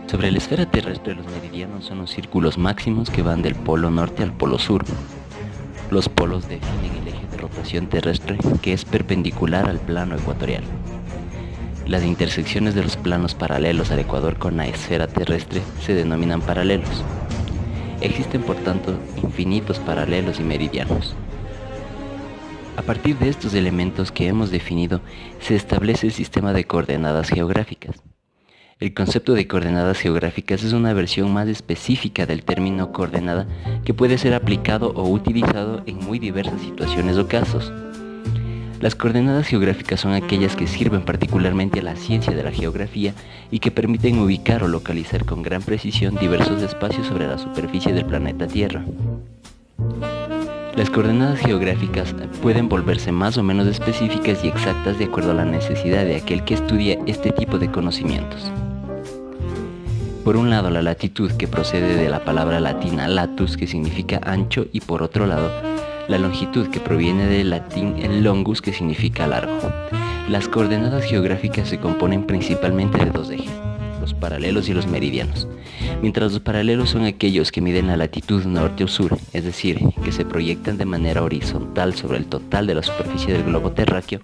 Sobre la esfera terrestre, los meridianos son los círculos máximos que van del polo norte al polo sur. Los polos definen el eje de rotación terrestre, que es perpendicular al plano ecuatorial. Las intersecciones de los planos paralelos al ecuador con la esfera terrestre se denominan paralelos. Existen, por tanto, infinitos paralelos y meridianos. A partir de estos elementos que hemos definido, se establece el sistema de coordenadas geográficas. El concepto de coordenadas geográficas es una versión más específica del término coordenada que puede ser aplicado o utilizado en muy diversas situaciones o casos. Las coordenadas geográficas son aquellas que sirven particularmente a la ciencia de la geografía y que permiten ubicar o localizar con gran precisión diversos espacios sobre la superficie del planeta Tierra. Las coordenadas geográficas pueden volverse más o menos específicas y exactas de acuerdo a la necesidad de aquel que estudia este tipo de conocimientos. Por un lado, la latitud, que procede de la palabra latina latus, que significa ancho, y por otro lado, la longitud, que proviene del latín longus, que significa largo. Las coordenadas geográficas se componen principalmente de dos ejes, los paralelos y los meridianos. Mientras los paralelos son aquellos que miden la latitud norte o sur, es decir, que se proyectan de manera horizontal sobre el total de la superficie del globo terráqueo,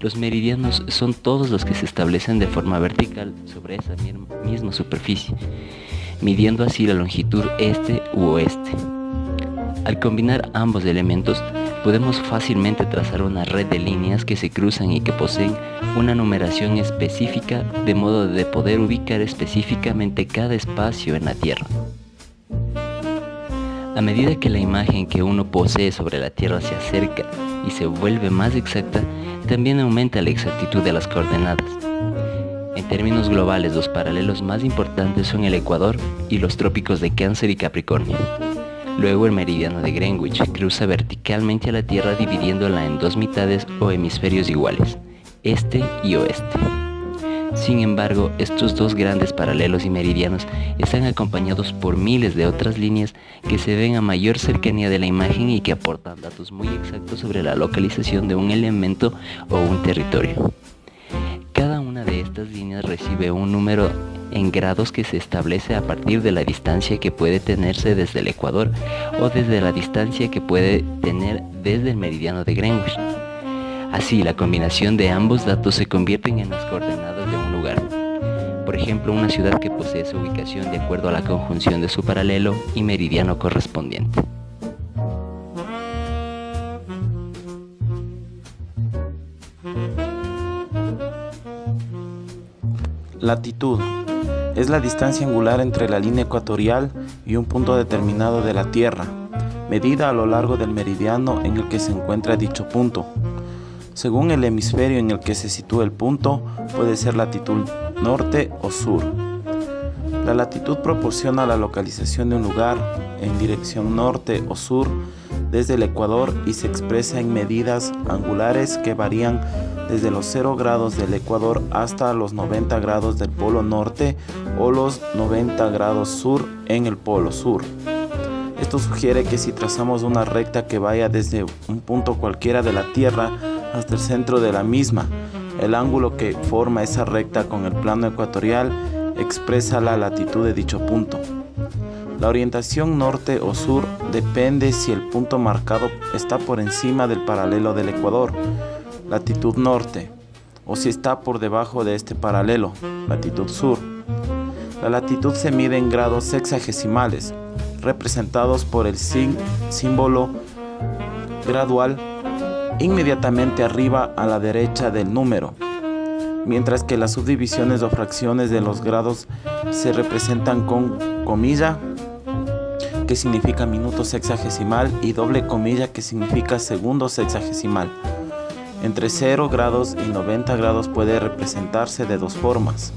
los meridianos son todos los que se establecen de forma vertical sobre esa misma superficie, midiendo así la longitud este u oeste. Al combinar ambos elementos, podemos fácilmente trazar una red de líneas que se cruzan y que poseen una numeración específica, de modo de poder ubicar específicamente cada espacio en la Tierra. A medida que la imagen que uno posee sobre la Tierra se acerca y se vuelve más exacta, también aumenta la exactitud de las coordenadas. En términos globales, los paralelos más importantes son el Ecuador y los trópicos de Cáncer y Capricornio. Luego el meridiano de Greenwich cruza verticalmente a la Tierra dividiéndola en dos mitades o hemisferios iguales, este y oeste. Sin embargo, estos dos grandes paralelos y meridianos están acompañados por miles de otras líneas que se ven a mayor cercanía de la imagen y que aportan datos muy exactos sobre la localización de un elemento o un territorio. Cada una de estas líneas recibe un número en grados que se establece a partir de la distancia que puede tenerse desde el Ecuador o desde la distancia que puede tener desde el meridiano de Greenwich. Así, la combinación de ambos datos se convierten en las coordenadas de un lugar. Por ejemplo, una ciudad que posee su ubicación de acuerdo a la conjunción de su paralelo y meridiano correspondiente. Latitud es la distancia angular entre la línea ecuatorial y un punto determinado de la Tierra, medida a lo largo del meridiano en el que se encuentra dicho punto. Según el hemisferio en el que se sitúa el punto, puede ser latitud norte o sur. La latitud proporciona la localización de un lugar en dirección norte o sur desde el Ecuador y se expresa en medidas angulares que varían desde los 0 grados del Ecuador hasta los 90 grados del polo norte o los 90 grados sur en el polo sur. Esto sugiere que si trazamos una recta que vaya desde un punto cualquiera de la Tierra hasta el centro de la misma, el ángulo que forma esa recta con el plano ecuatorial expresa la latitud de dicho punto. La orientación norte o sur depende si el punto marcado está por encima del paralelo del Ecuador, latitud norte, o si está por debajo de este paralelo, latitud sur. La latitud se mide en grados sexagesimales, representados por el símbolo gradual inmediatamente arriba a la derecha del número, mientras que las subdivisiones o fracciones de los grados se representan con comilla, que significa minuto sexagesimal, y doble comilla, que significa segundo sexagesimal. Entre 0 grados y 90 grados puede representarse de dos formas,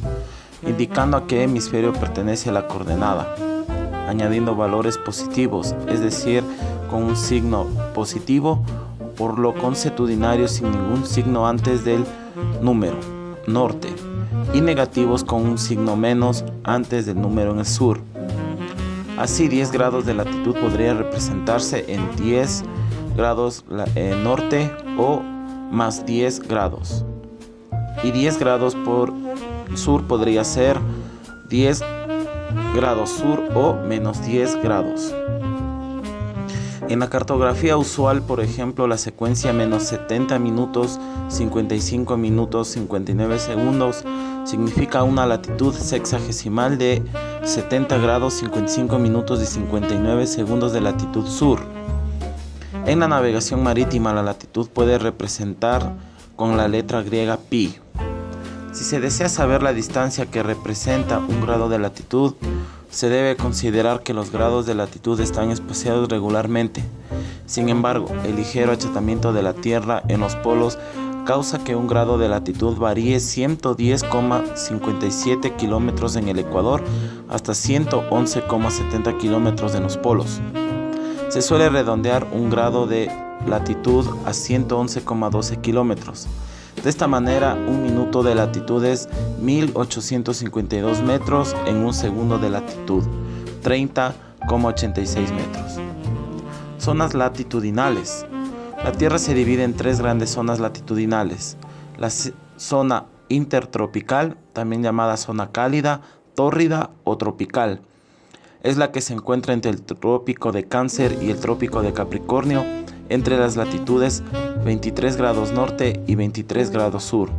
indicando a qué hemisferio pertenece la coordenada, añadiendo valores positivos, es decir, con un signo positivo por lo consuetudinario sin ningún signo antes del número norte, y negativos con un signo menos antes del número en el sur. Así, 10 grados de latitud podría representarse en 10 grados norte o más 10 grados. Y 10 grados por sur podría ser 10 grados sur o menos 10 grados. En la cartografía usual, por ejemplo, la secuencia menos 70 minutos, 55 minutos, 59 segundos significa una latitud sexagesimal de 70 grados, 55 minutos y 59 segundos de latitud sur. En la navegación marítima, la latitud puede representar con la letra griega pi. Si se desea saber la distancia que representa un grado de latitud, se debe considerar que los grados de latitud están espaciados regularmente. Sin embargo, el ligero achatamiento de la Tierra en los polos causa que un grado de latitud varíe 110,57 kilómetros en el Ecuador hasta 111,70 kilómetros en los polos. Se suele redondear un grado de latitud a 111,12 kilómetros. De esta manera, un minuto de latitud es 1852 metros en un segundo de latitud, 30,86 metros. Zonas latitudinales. La Tierra se divide en tres grandes zonas latitudinales. La zona intertropical, también llamada zona cálida, tórrida o tropical, es la que se encuentra entre el trópico de Cáncer y el trópico de Capricornio, entre las latitudes 23 grados norte y 23 grados sur.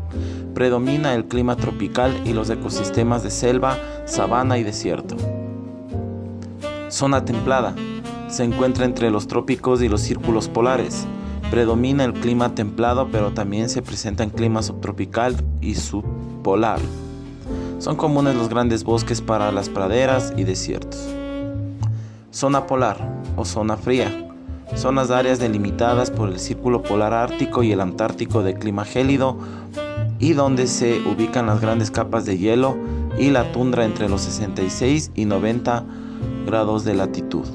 Predomina el clima tropical y los ecosistemas de selva, sabana y desierto. Zona templada. Se encuentra entre los trópicos y los círculos polares. Predomina el clima templado, pero también se presenta en clima subtropical y subpolar. Son comunes los grandes bosques para las praderas y desiertos. Zona polar o zona fría. Son las áreas delimitadas por el círculo polar ártico y el antártico de clima gélido y donde se ubican las grandes capas de hielo y la tundra entre los 66 y 90 grados de latitud.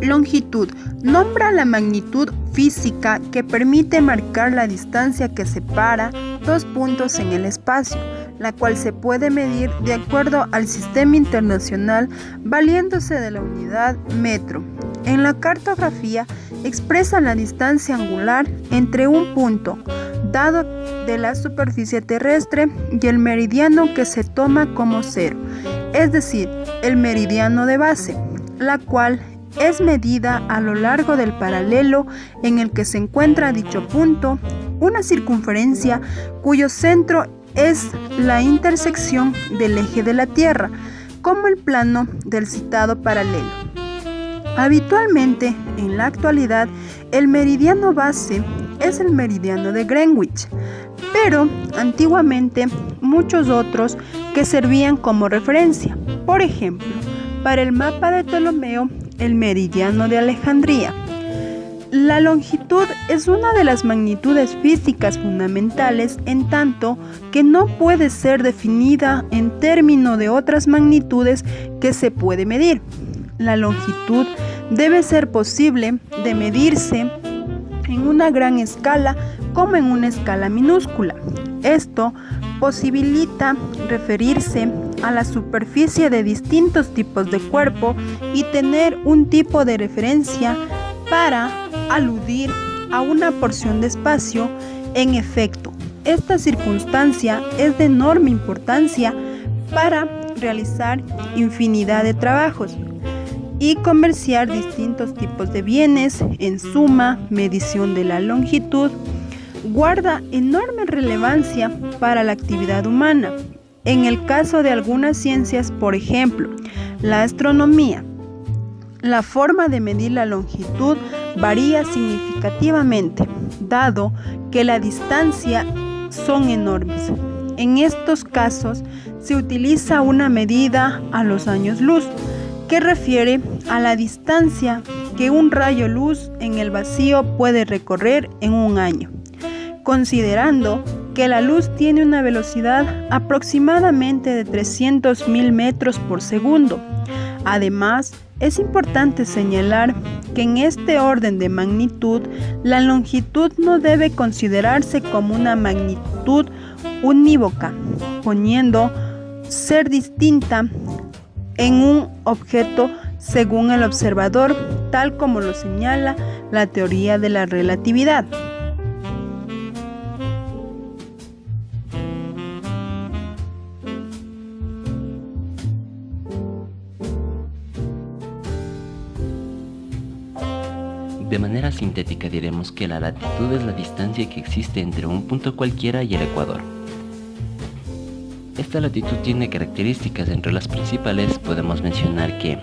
Longitud. Nombra la magnitud física que permite marcar la distancia que separa dos puntos en el espacio, la cual se puede medir de acuerdo al sistema internacional valiéndose de la unidad metro. En la cartografía expresa la distancia angular entre un punto dado de la superficie terrestre y el meridiano que se toma como cero, es decir, el meridiano de base, la cual es medida a lo largo del paralelo en el que se encuentra dicho punto, una circunferencia cuyo centro es la intersección del eje de la Tierra, como el plano del citado paralelo. Habitualmente, en la actualidad, el meridiano base es el meridiano de Greenwich, pero antiguamente muchos otros que servían como referencia. Por ejemplo, para el mapa de Ptolomeo, el meridiano de Alejandría. La longitud es una de las magnitudes físicas fundamentales en tanto que no puede ser definida en términos de otras magnitudes que se puede medir. La longitud debe ser posible de medirse en una gran escala como en una escala minúscula. Esto posibilita referirse a la superficie de distintos tipos de cuerpo y tener un tipo de referencia para aludir a una porción de espacio. En efecto, esta circunstancia es de enorme importancia para realizar infinidad de trabajos y comerciar distintos tipos de bienes. En suma, medición de la longitud guarda enorme relevancia para la actividad humana. En el caso de algunas ciencias, por ejemplo, la astronomía, la forma de medir la longitud varía significativamente, dado que la distancia son enormes. En estos casos se utiliza una medida a los años luz, que refiere a la distancia que un rayo luz en el vacío puede recorrer en un año, considerando que la luz tiene una velocidad aproximadamente de 300.000 metros por segundo. Además, es importante señalar que en este orden de magnitud, la longitud no debe considerarse como una magnitud unívoca, pudiendo ser distinta en un objeto según el observador, tal como lo señala la teoría de la relatividad. De manera sintética diremos que la latitud es la distancia que existe entre un punto cualquiera y el ecuador. Esta latitud tiene características. Entre las principales podemos mencionar que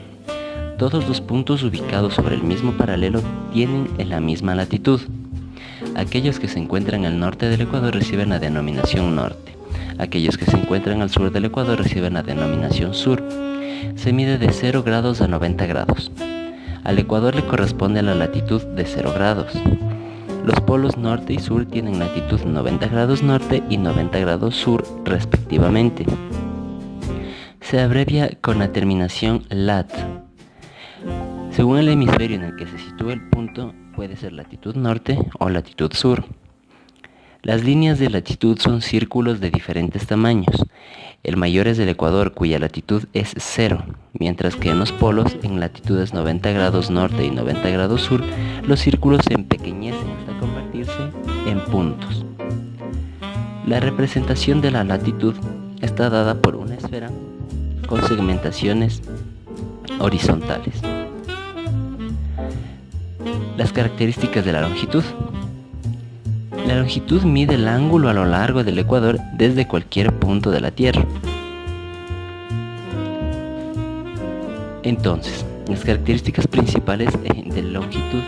todos los puntos ubicados sobre el mismo paralelo tienen la misma latitud. Aquellos que se encuentran al norte del ecuador reciben la denominación norte. Aquellos que se encuentran al sur del ecuador reciben la denominación sur. Se mide de 0 grados a 90 grados. Al ecuador le corresponde la latitud de 0 grados. Los polos norte y sur tienen latitud 90 grados norte y 90 grados sur respectivamente. Se abrevia con la terminación lat. Según el hemisferio en el que se sitúa el punto, puede ser latitud norte o latitud sur. Las líneas de latitud son círculos de diferentes tamaños. El mayor es el ecuador, cuya latitud es 0, mientras que en los polos, en latitudes 90 grados norte y 90 grados sur, los círculos se empequeñecen hasta convertirse en puntos. La representación de la latitud está dada por una esfera con segmentaciones horizontales. Las características de la longitud. La longitud mide el ángulo a lo largo del ecuador desde cualquier punto de la Tierra. Entonces, las características principales de la longitud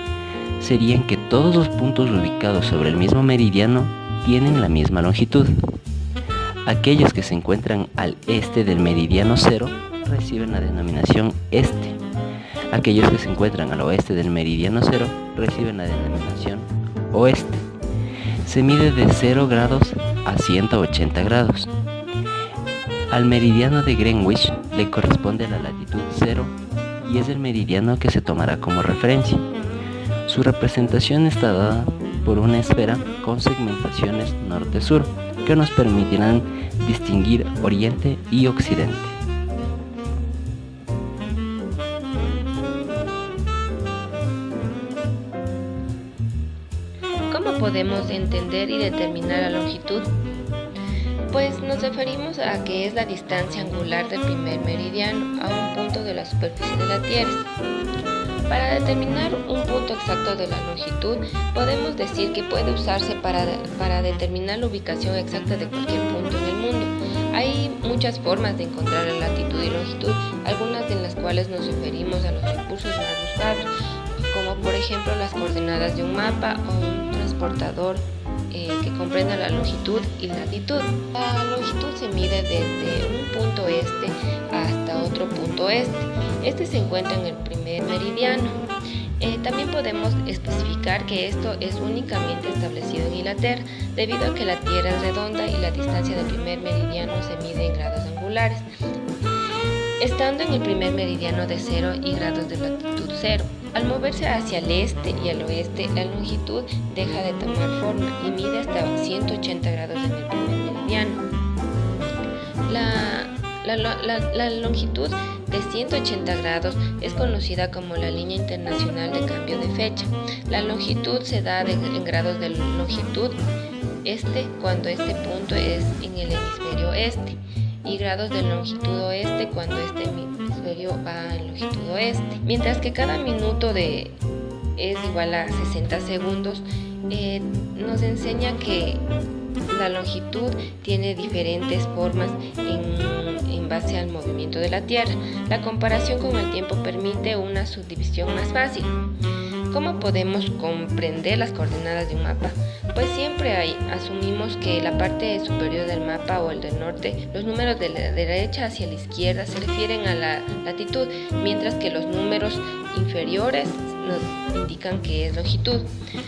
serían que todos los puntos ubicados sobre el mismo meridiano tienen la misma longitud. Aquellos que se encuentran al este del meridiano 0 reciben la denominación este. Aquellos que se encuentran al oeste del meridiano 0 reciben la denominación oeste. Se mide de 0 grados a 180 grados. Al meridiano de Greenwich le corresponde la latitud 0 y es el meridiano que se tomará como referencia. Su representación está dada por una esfera con segmentaciones norte-sur que nos permitirán distinguir oriente y occidente. ¿Cómo podemos entender y determinar la longitud? Pues nos referimos a que es la distancia angular del primer meridiano a un punto de la superficie de la Tierra. Para determinar un punto exacto de la longitud, podemos decir que puede usarse para determinar la ubicación exacta de cualquier punto en el mundo. Hay muchas formas de encontrar la latitud y longitud, algunas de las cuales nos referimos a los recursos más usados, como por ejemplo las coordenadas de un mapa o un transportador que comprenda la longitud y latitud. La longitud se mide desde un punto este hasta otro punto este. Este se encuentra en el primer meridiano. También podemos especificar que esto es únicamente establecido en Inglaterra, debido a que la Tierra es redonda y la distancia del primer meridiano se mide en grados angulares, estando en el primer meridiano de 0 y grados de latitud 0. Al moverse hacia el este y el oeste, la longitud deja de tomar forma y mide hasta 180 grados en el primer meridiano. La longitud de 180 grados es conocida como la línea internacional de cambio de fecha. La longitud se da en grados de longitud este cuando este punto es en el hemisferio este, y grados de longitud oeste cuando este hemisferio va en longitud oeste. Mientras que cada minuto es igual a 60 segundos, nos enseña que la longitud tiene diferentes formas en base al movimiento de la Tierra. La comparación con el tiempo permite una subdivisión más fácil. ¿Cómo podemos comprender las coordenadas de un mapa? Pues siempre asumimos que la parte superior del mapa o el del norte, los números de la derecha hacia la izquierda se refieren a la latitud, mientras que los números inferiores nos indican que es longitud.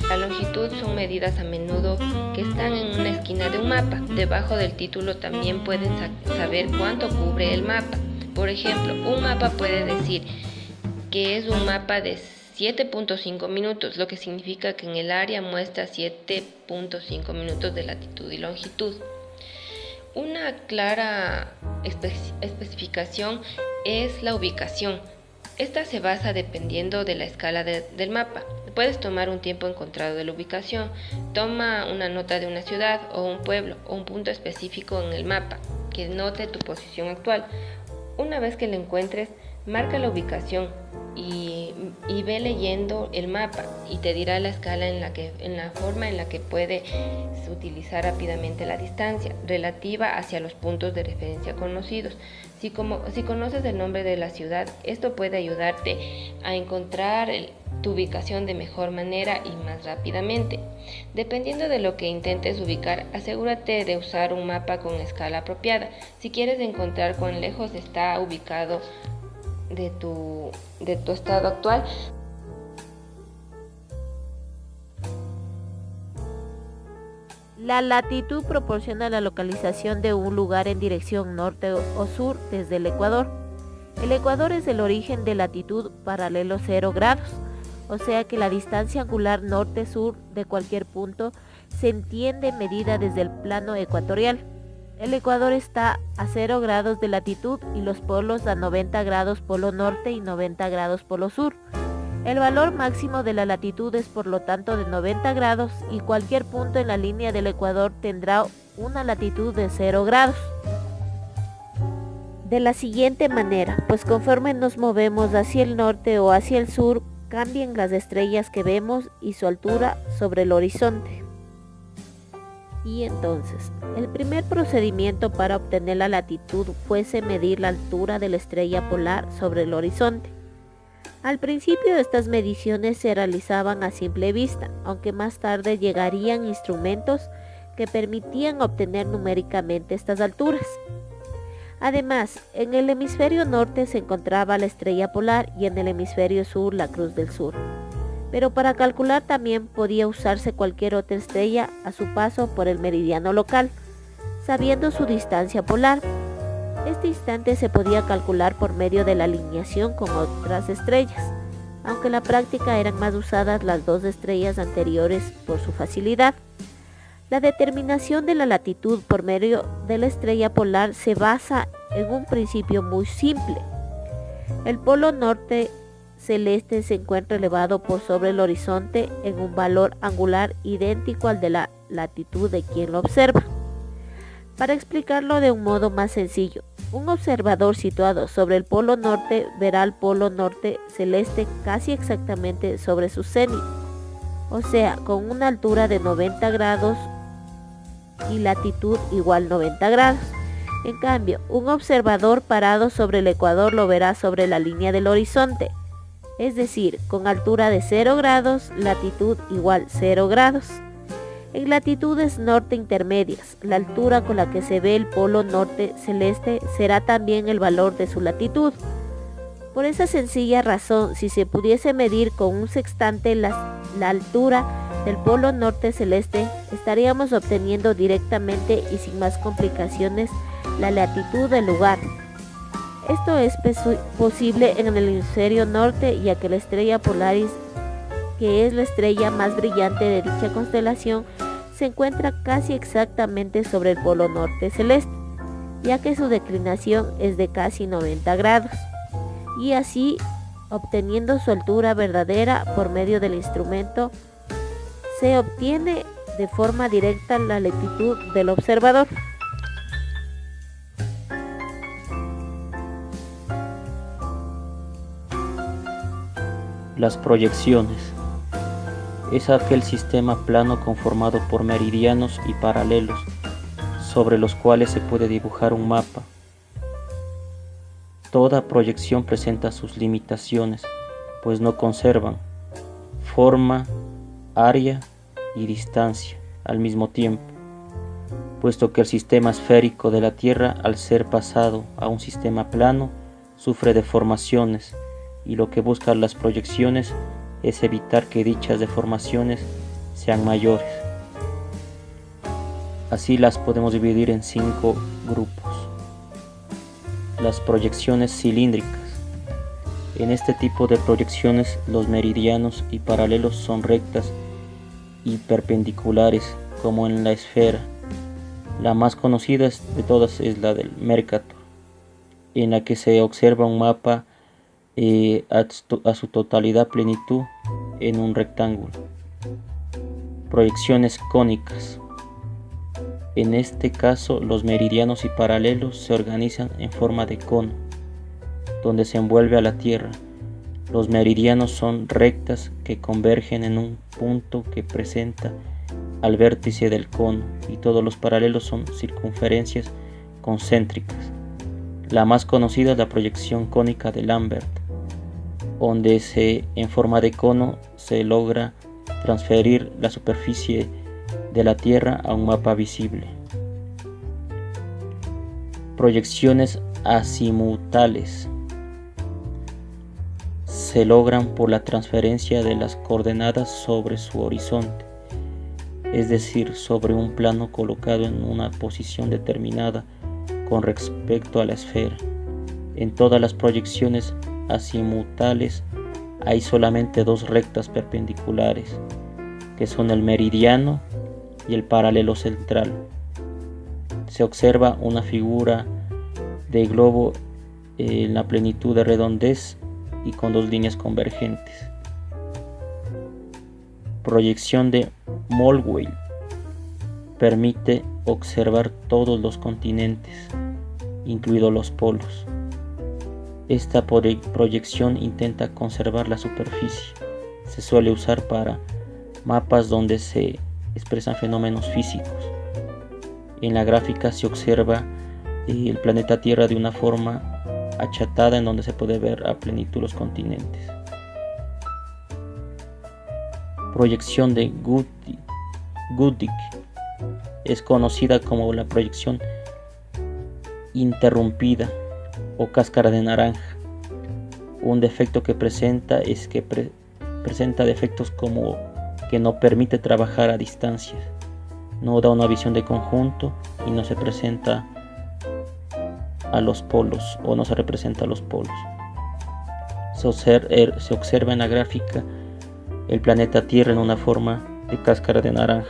La longitud son medidas a menudo que están en una esquina de un mapa. Debajo del título también pueden saber cuánto cubre el mapa. Por ejemplo, un mapa puede decir que es un mapa de 7.5 minutos, lo que significa que en el área muestra 7.5 minutos de latitud y longitud. Una clara especificación es la ubicación. Esta se basa dependiendo de la escala del mapa. Puedes tomar un tiempo encontrado de la ubicación. Toma una nota de una ciudad o un pueblo o un punto específico en el mapa que note tu posición actual. Una vez que lo encuentres, marca la ubicación y ve leyendo el mapa y te dirá la escala en la forma en la que puedes utilizar rápidamente la distancia relativa hacia los puntos de referencia conocidos. Si conoces el nombre de la ciudad, esto puede ayudarte a encontrar tu ubicación de mejor manera y más rápidamente. Dependiendo de lo que intentes ubicar, asegúrate de usar un mapa con escala apropiada. Si quieres encontrar cuán lejos está ubicado de tu estado actual, la latitud proporciona la localización de un lugar en dirección norte o sur desde el ecuador. El ecuador es el origen de latitud paralelo 0 grados, o sea que la distancia angular norte-sur de cualquier punto se entiende medida desde el plano ecuatorial. El ecuador está a 0 grados de latitud y los polos a 90 grados polo norte y 90 grados polo sur. El valor máximo de la latitud es por lo tanto de 90 grados y cualquier punto en la línea del ecuador tendrá una latitud de 0 grados. De la siguiente manera, pues conforme nos movemos hacia el norte o hacia el sur, cambian las estrellas que vemos y su altura sobre el horizonte. Y entonces, el primer procedimiento para obtener la latitud fuese medir la altura de la estrella polar sobre el horizonte. Al principio estas mediciones se realizaban a simple vista, aunque más tarde llegarían instrumentos que permitían obtener numéricamente estas alturas. Además, en el hemisferio norte se encontraba la estrella polar y en el hemisferio sur la Cruz del Sur. Pero para calcular también podía usarse cualquier otra estrella a su paso por el meridiano local, sabiendo su distancia polar. Este instante se podía calcular por medio de la alineación con otras estrellas, aunque en la práctica eran más usadas las dos estrellas anteriores por su facilidad. La determinación de la latitud por medio de la estrella polar se basa en un principio muy simple. El polo norte celeste se encuentra elevado por sobre el horizonte en un valor angular idéntico al de la latitud de quien lo observa. Para explicarlo de un modo más sencillo, un observador situado sobre el polo norte verá el polo norte celeste casi exactamente sobre su cenit, o sea, con una altura de 90 grados y latitud igual 90 grados. En cambio, un observador parado sobre el ecuador lo verá sobre la línea del horizonte, es decir, con altura de 0 grados, latitud igual 0 grados. En latitudes norte intermedias, la altura con la que se ve el polo norte celeste será también el valor de su latitud. Por esa sencilla razón, si se pudiese medir con un sextante la altura del polo norte celeste, estaríamos obteniendo directamente y sin más complicaciones la latitud del lugar. Esto es posible en el hemisferio norte, ya que la estrella Polaris, que es la estrella más brillante de dicha constelación, se encuentra casi exactamente sobre el polo norte celeste, ya que su declinación es de casi 90 grados, y así, obteniendo su altura verdadera por medio del instrumento, se obtiene de forma directa la latitud del observador. Las proyecciones. Es aquel sistema plano conformado por meridianos y paralelos, sobre los cuales se puede dibujar un mapa. Toda proyección presenta sus limitaciones, pues no conservan forma, área y distancia al mismo tiempo, puesto que el sistema esférico de la Tierra, al ser pasado a un sistema plano, sufre deformaciones, y lo que buscan las proyecciones es evitar que dichas deformaciones sean mayores. Así las podemos dividir en 5 grupos. Las proyecciones cilíndricas. En este tipo de proyecciones los meridianos y paralelos son rectas y perpendiculares como en la esfera. La más conocida de todas es la del Mercator, en la que se observa un mapa a su totalidad plenitud en un rectángulo. Proyecciones cónicas. En este caso, los meridianos y paralelos se organizan en forma de cono, donde se envuelve a la Tierra. Los meridianos son rectas que convergen en un punto que presenta al vértice del cono, y todos los paralelos son circunferencias concéntricas. La más conocida es la proyección cónica de Lambert, donde en forma de cono se logra transferir la superficie de la Tierra a un mapa visible. Proyecciones azimutales se logran por la transferencia de las coordenadas sobre su horizonte, es decir, sobre un plano colocado en una posición determinada con respecto a la esfera. En todas las proyecciones azimutales hay solamente dos rectas perpendiculares, que son el meridiano y el paralelo central. Se observa una figura de globo en la plenitud de redondez y con dos líneas convergentes. Proyección de Moldwell permite observar todos los continentes, incluidos los polos. Esta proyección intenta conservar la superficie. Se suele usar para mapas donde se expresan fenómenos físicos. En la gráfica se observa el planeta Tierra de una forma achatada, en donde se puede ver a plenitud los continentes. Proyección de Gudick es conocida como la proyección interrumpida o cáscara de naranja. Un defecto que presenta es que presenta defectos como que no permite trabajar a distancia, no da una visión de conjunto y no se presenta a los polos o no se representa a los polos. Se observa en la gráfica el planeta Tierra en una forma de cáscara de naranja.